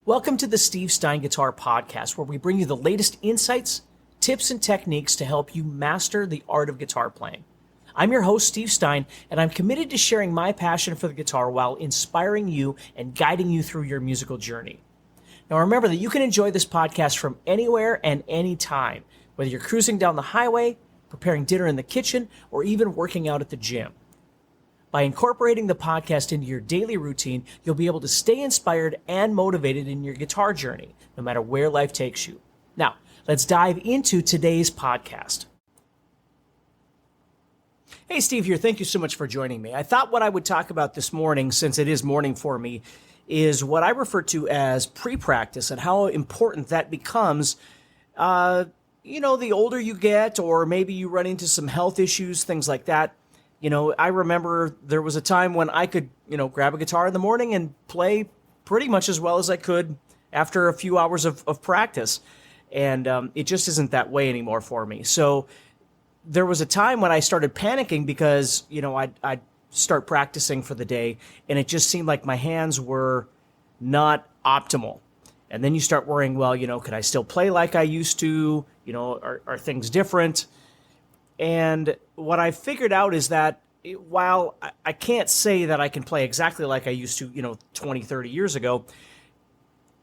Welcome to the Steve Stine Guitar Podcast, where we bring you the latest insights, tips, and techniques to help you master the art of guitar playing. I'm your host, Steve Stine, and I'm committed to sharing my passion for the guitar while inspiring you and guiding you through your musical journey. Now remember that you can enjoy this podcast from anywhere and anytime, whether you're cruising down the highway, preparing dinner in the kitchen, or even working out at the gym. By incorporating the podcast into your daily routine, you'll be able to stay inspired and motivated in your guitar journey, no matter where life takes you. Now, let's dive into today's podcast. Hey, Steve here. Thank you so much for joining me. I thought what I would talk about this morning, since it is morning for me, is what I refer to as pre-practice and how important that becomes, the older you get, or maybe you run into some health issues, things like that. I remember there was a time when I could, grab a guitar in the morning and play pretty much as well as I could after a few hours of practice. And it just isn't that way anymore for me. So there was a time when I started panicking because, I'd start practicing for the day and it just seemed like my hands were not optimal. And then you start worrying, well, could I still play like I used to? Are things different? And what I figured out is that while I can't say that I can play exactly like I used to, 20, 30 years ago,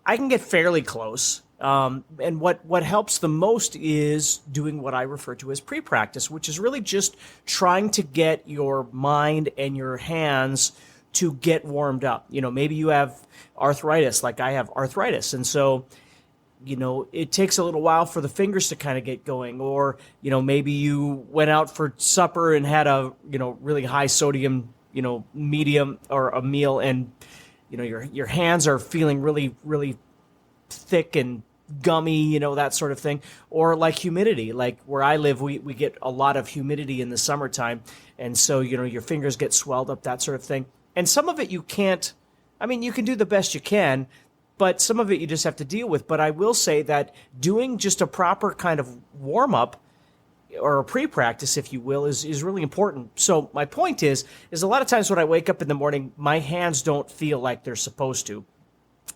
I can get fairly close. And what helps the most is doing what I refer to as pre-practice, which is really just trying to get your mind and your hands to get warmed up. Maybe you have arthritis, like I have arthritis. And so it takes a little while for the fingers to kind of get going, or, maybe you went out for supper and had a, really high sodium, medium or a meal, and, your hands are feeling really, really thick and gummy, that sort of thing. Or like humidity, like where I live, we get a lot of humidity in the summertime. And so, your fingers get swelled up, that sort of thing. And some of it you can do the best you can, but some of it you just have to deal with. But I will say that doing just a proper kind of warm-up or a pre-practice, if you will, is really important. So my point is a lot of times when I wake up in the morning, my hands don't feel like they're supposed to.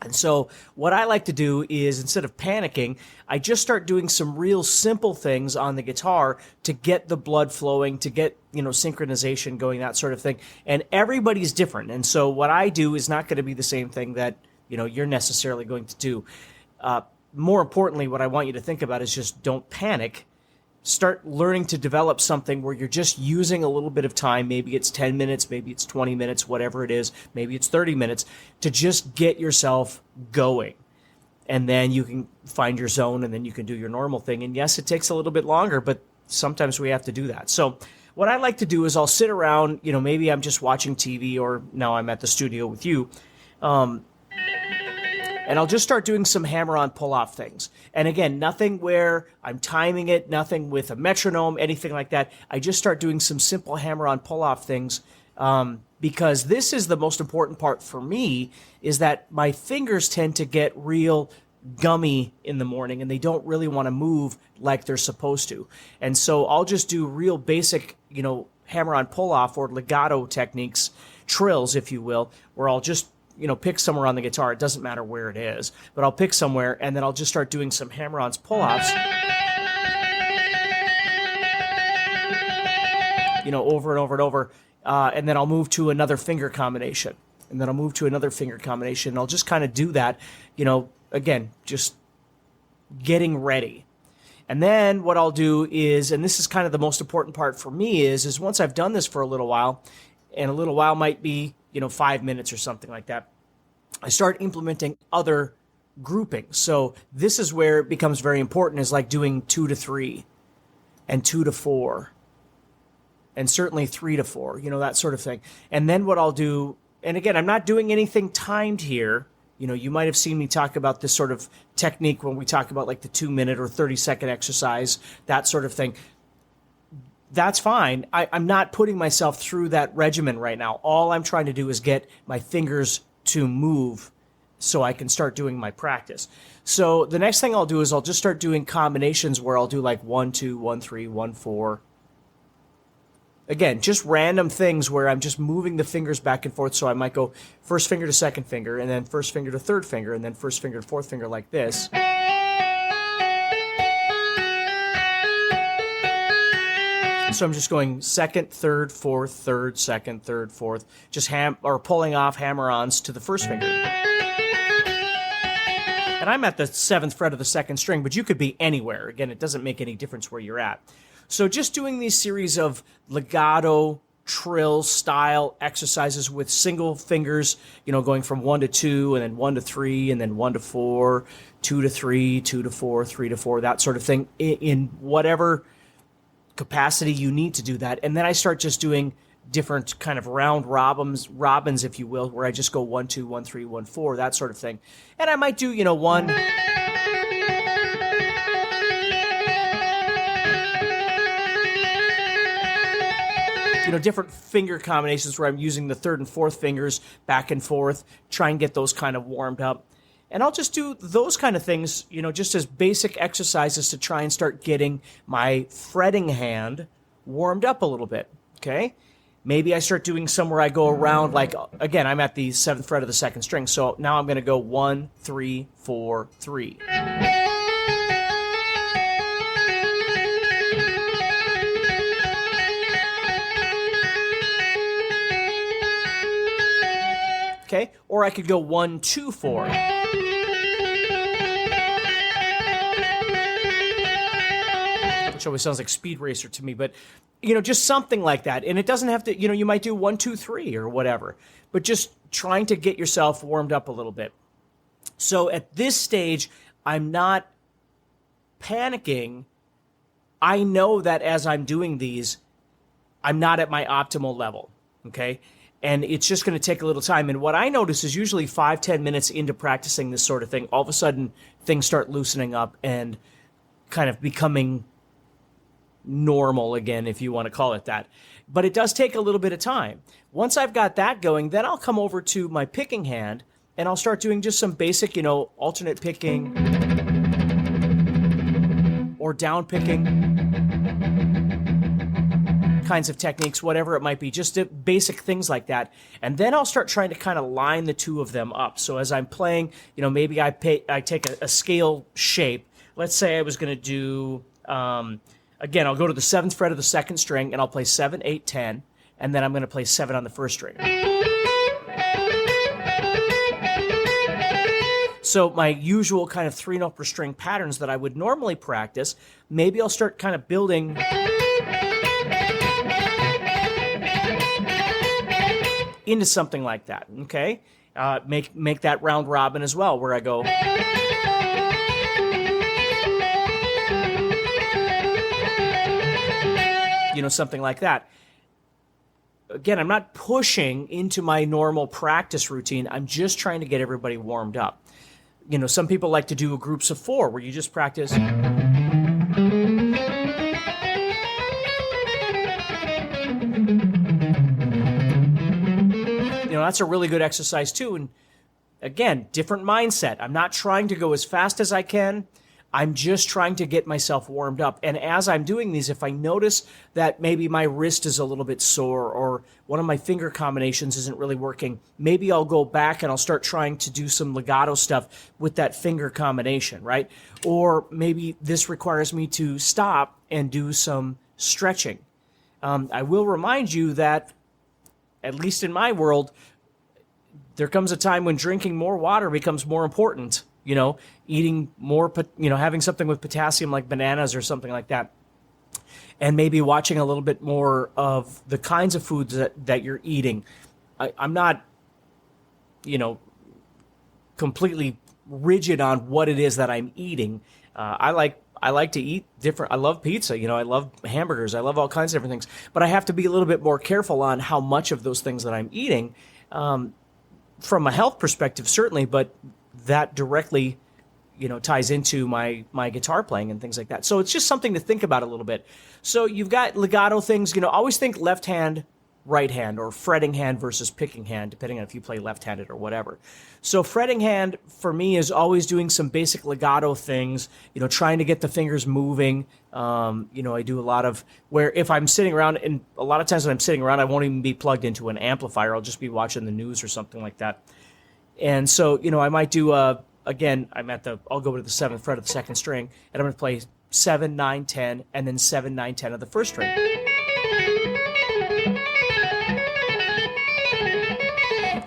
And so what I like to do is, instead of panicking, I just start doing some real simple things on the guitar to get the blood flowing, to get, synchronization going, that sort of thing. And everybody's different. And so what I do is not going to be the same thing that you're necessarily going to do. More importantly, what I want you to think about is just don't panic. Start learning to develop something where you're just using a little bit of time. Maybe it's 10 minutes, maybe it's 20 minutes, whatever it is. Maybe it's 30 minutes to just get yourself going. And then you can find your zone, and then you can do your normal thing. And yes, it takes a little bit longer, but sometimes we have to do that. So what I like to do is I'll sit around, maybe I'm just watching TV, or now I'm at the studio with you. And I'll just start doing some hammer-on pull-off things. And again, nothing where I'm timing it, nothing with a metronome, anything like that. I just start doing some simple hammer-on pull-off things, because this is the most important part for me, is that my fingers tend to get real gummy in the morning, and they don't really want to move like they're supposed to. And so I'll just do real basic, hammer-on pull-off or legato techniques, trills, if you will, where I'll just pick somewhere on the guitar. It doesn't matter where it is, but I'll pick somewhere, and then I'll just start doing some hammer-ons, pull-offs, over and over and over. And then I'll move to another finger combination, and then I'll move to another finger combination. And I'll just kind of do that, again, just getting ready. And then what I'll do is, and this is kind of the most important part for me, is once I've done this for a little while, and a little while might be 5 minutes or something like that, I start implementing other groupings. So this is where it becomes very important, is like doing 2 to 3 and 2 to 4 and certainly 3 to 4, that sort of thing. And then what I'll do, and again, I'm not doing anything timed here. You might have seen me talk about this sort of technique when we talk about like the 2-minute or 30-second exercise, that sort of thing. That's fine. I'm not putting myself through that regimen right now. All I'm trying to do is get my fingers to move so I can start doing my practice. So the next thing I'll do is I'll just start doing combinations where I'll do like 1, 2, 1, 3, 1, 4, Again, just random things where I'm just moving the fingers back and forth. So I might go first finger to second finger, and then first finger to third finger, and then first finger to fourth finger like this. So I'm just going second, third, fourth, third, second, third, fourth, just pulling off hammer-ons to the first finger. And I'm at the 7th fret of the 2nd string, but you could be anywhere. Again, it doesn't make any difference where you're at. So just doing these series of legato, trill style exercises with single fingers, going from 1 to 2, and then 1 to 3, and then 1 to 4, 2 to 3, 2 to 4, 3 to 4, that sort of thing, in whatever capacity you need to do that. And then I start just doing different kind of round robins, if you will, where I just go 1, 2, 1, 3, 1, 4, that sort of thing. And I might do, 1... different finger combinations where I'm using the 3rd and 4th fingers back and forth, try and get those kind of warmed up. And I'll just do those kind of things, just as basic exercises to try and start getting my fretting hand warmed up a little bit, okay? Maybe I start doing some where I go around, like, again, I'm at the 7th fret of the 2nd string, so now I'm going to go 1, 3, 4, 3. Okay, or I could go 1, 2, 4. Which always sounds like Speed Racer to me, but, just something like that. And it doesn't have to, you might do 1, 2, 3 or whatever, but just trying to get yourself warmed up a little bit. So at this stage, I'm not panicking. I know that as I'm doing these, I'm not at my optimal level, okay? And it's just going to take a little time. And what I notice is usually 5-10 minutes into practicing this sort of thing, all of a sudden things start loosening up and kind of becoming normal again, if you want to call it that. But it does take a little bit of time. Once I've got that going, then I'll come over to my picking hand and I'll start doing just some basic, alternate picking or down picking kinds of techniques, whatever it might be, just basic things like that. And then I'll start trying to kind of line the two of them up. So as I'm playing, maybe I take a scale shape. Let's say I was going to do, again, I'll go to the 7th fret of the 2nd string and I'll play 7, 8, 10, and then I'm going to play 7 on the 1st string. So my usual kind of 3-note per string patterns that I would normally practice, maybe I'll start kind of building into something like that, okay? Make that round robin as well, where I go... something like that. Again, I'm not pushing into my normal practice routine. I'm just trying to get everybody warmed up. Some people like to do groups of 4, where you just practice... that's a really good exercise too. And again, different mindset. I'm not trying to go as fast as I can. I'm just trying to get myself warmed up. And as I'm doing these, if I notice that maybe my wrist is a little bit sore or one of my finger combinations isn't really working, maybe I'll go back and I'll start trying to do some legato stuff with that finger combination, right? Or maybe this requires me to stop and do some stretching. I will remind you that, at least in my world, there comes a time when drinking more water becomes more important. Eating more, having something with potassium like bananas or something like that. And maybe watching a little bit more of the kinds of foods that you're eating. I'm not, completely rigid on what it is that I'm eating. I like to eat different. I love pizza. I love hamburgers. I love all kinds of different things. But I have to be a little bit more careful on how much of those things that I'm eating, from a health perspective, certainly, but that directly, ties into my guitar playing and things like that. So it's just something to think about a little bit. So you've got legato things, always think left hand, right hand, or fretting hand versus picking hand, depending on if you play left-handed or whatever. So fretting hand for me is always doing some basic legato things, trying to get the fingers moving. I do a lot of where if I'm sitting around, and a lot of times when I'm sitting around, I won't even be plugged into an amplifier. I'll just be watching the news or something like that. And so, I might do, again, I'll go to the 7th fret of the 2nd string, and I'm going to play 7, 9, 10, and then 7, 9, 10 of the 1st string.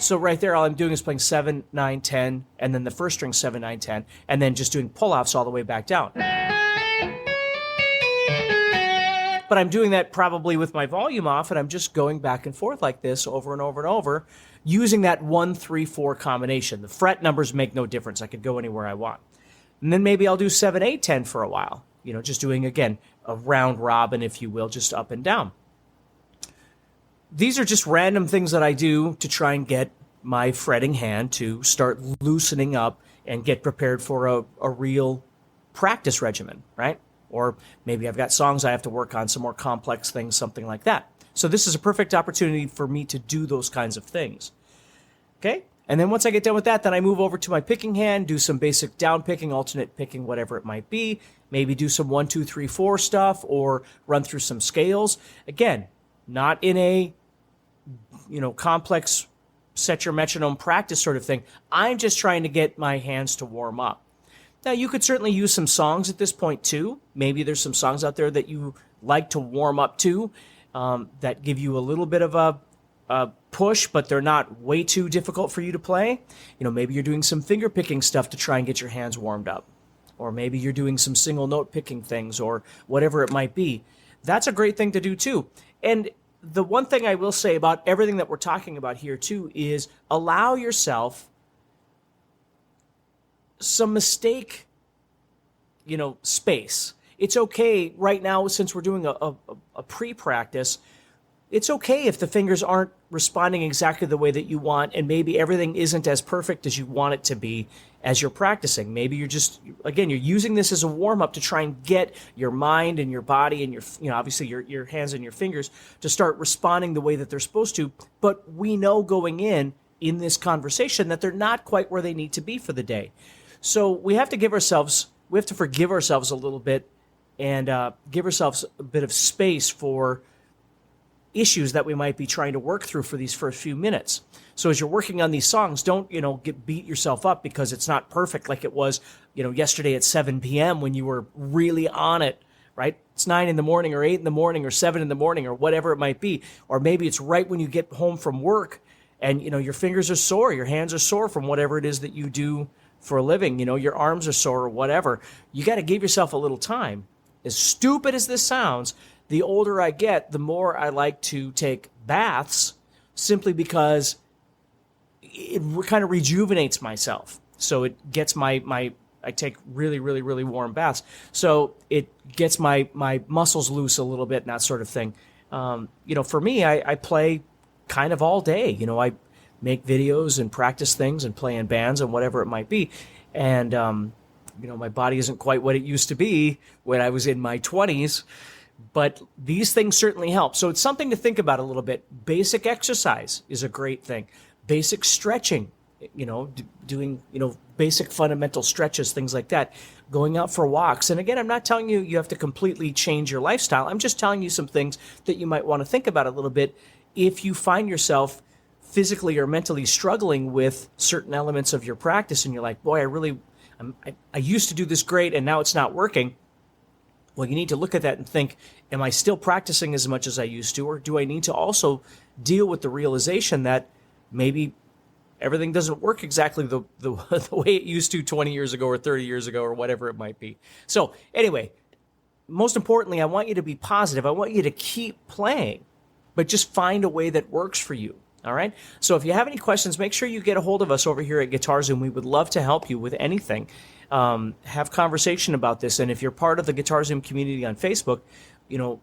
So right there, all I'm doing is playing 7, 9, 10, and then the 1st string 7, 9, 10, and then just doing pull-offs all the way back down. But I'm doing that probably with my volume off, and I'm just going back and forth like this over and over and over, using that 1, 3, 4 combination. The fret numbers make no difference. I could go anywhere I want. And then maybe I'll do 7, 8, 10 for a while, just doing, again, a round robin, if you will, just up and down. These are just random things that I do to try and get my fretting hand to start loosening up and get prepared for a real practice regimen, right? Or maybe I've got songs I have to work on, some more complex things, something like that. So this is a perfect opportunity for me to do those kinds of things. Okay? And then once I get done with that, then I move over to my picking hand, do some basic down picking, alternate picking, whatever it might be. Maybe do some 1, 2, 3, 4 stuff, or run through some scales. Again, not in a complex set your metronome practice sort of thing. I'm just trying to get my hands to warm up. Now, you could certainly use some songs at this point, too. Maybe there's some songs out there that you like to warm up to that give you a little bit of a push, but they're not way too difficult for you to play. Maybe you're doing some finger picking stuff to try and get your hands warmed up. Or maybe you're doing some single note picking things or whatever it might be. That's a great thing to do, too. And the one thing I will say about everything that we're talking about here, too, is allow yourself some mistake, space. It's okay right now, since we're doing a pre-practice, it's okay if the fingers aren't responding exactly the way that you want, and maybe everything isn't as perfect as you want it to be as you're practicing. Maybe you're just, again, you're using this as a warm-up to try and get your mind and your body and your, obviously your hands and your fingers to start responding the way that they're supposed to. But we know going in this conversation that they're not quite where they need to be for the day. So we have to forgive ourselves a little bit and give ourselves a bit of space for issues that we might be trying to work through for these first few minutes. So as you're working on these songs, don't, beat yourself up because it's not perfect like it was, yesterday at 7 p.m. when you were really on it, right? It's 9 in the morning or 8 in the morning or 7 in the morning or whatever it might be. Or maybe it's right when you get home from work and, your fingers are sore, your hands are sore from whatever it is that you do for a living, your arms are sore or whatever. You got to give yourself a little time. As stupid as this sounds, the older I get, the more I like to take baths simply because it kind of rejuvenates myself. So it gets I take really, really, really warm baths. So it gets my muscles loose a little bit and that sort of thing. For me, I play kind of all day. I make videos and practice things and play in bands and whatever it might be. And, my body isn't quite what it used to be when I was in my 20s. But these things certainly help. So it's something to think about a little bit. Basic exercise is a great thing. Basic stretching, doing, basic fundamental stretches, things like that. Going out for walks. And again, I'm not telling you have to completely change your lifestyle. I'm just telling you some things that you might want to think about a little bit if you find yourself physically or mentally struggling with certain elements of your practice and you're like, boy, I used to do this great and now it's not working. Well, you need to look at that and think, am I still practicing as much as I used to, or do I need to also deal with the realization that maybe everything doesn't work exactly the way it used to 20 years ago or 30 years ago or whatever it might be. So anyway, most importantly, I want you to be positive. I want you to keep playing, but just find a way that works for you. All right. So if you have any questions, make sure you get a hold of us over here at GuitarZoom. We would love to help you with anything. Have conversation about this. And if you're part of the GuitarZoom community on Facebook,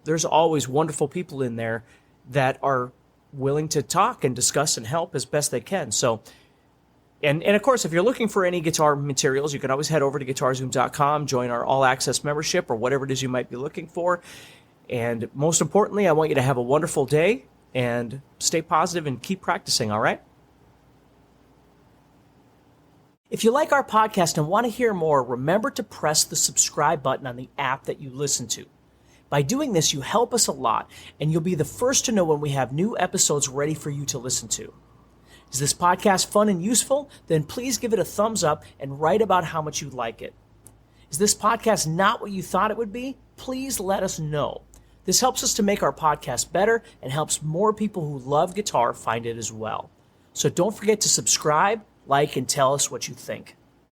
there's always wonderful people in there that are willing to talk and discuss and help as best they can. So, and of course, if you're looking for any guitar materials, you can always head over to guitarzoom.com, join our all access membership or whatever it is you might be looking for. And most importantly, I want you to have a wonderful day. and stay positive and keep practicing, all right? If you like our podcast and want to hear more, remember to press the subscribe button on the app that you listen to. By doing this, you help us a lot, and you'll be the first to know when we have new episodes ready for you to listen to. Is this podcast fun and useful? Then please give it a thumbs up and write about how much you like it. Is this podcast not what you thought it would be? Please let us know. This helps us to make our podcast better and helps more people who love guitar find it as well. So don't forget to subscribe, like, and tell us what you think.